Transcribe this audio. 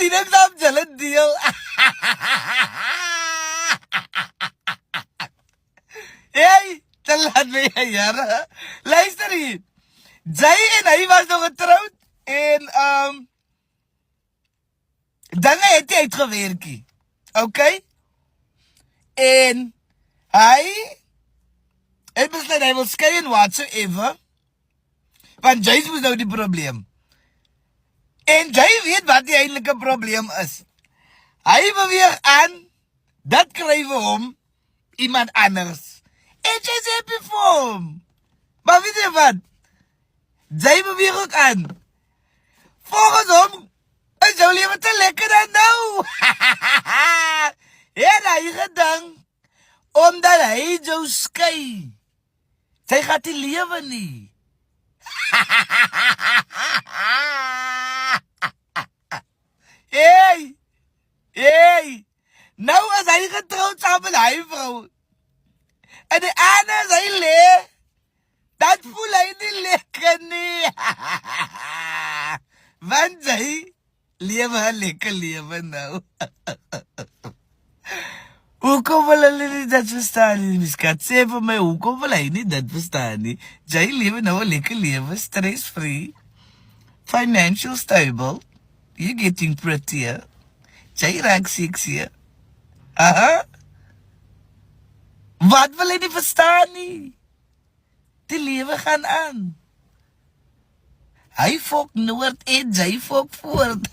die niks op julle deel. Hey, dan laat my jare. Luister hier. Jay en hy was nog getrouwd. En dan het hy uitgewerkie. Okay? En hy het besluit hy wil skei en whatsoever. Want Jay was nou die probleem. En Jay weet wat die eindelike probleem is. Hy beweeg aan, dat kry vir hom iemand anders. En Jay's happy vir hom. Maar weet jy wat? Jay beweeg ook aan. Volgens hom is jou lewe te lekker dan nou. En hy gedink, omdat hy jou skei, sy gaan die lewe nie. Hey, nou is hy getrouwd saam met hy vrou. En die ander is hy leeg. Dat voel hy nie lekker nie. Want hy lewe een lekker lewe nou. Hoekom wil hulle nie dat verstaan nie, my skat? Sê vir my, hoekom wil hy nie dat verstaan nie? Jy lewe nou een lekker lewe, stress-free, financial stable, you're getting prettier, jy raak sexier. Aha. Wat wil hy nie verstaan nie? Die lewe gaan aan. Hy fok noord en jy fok voort.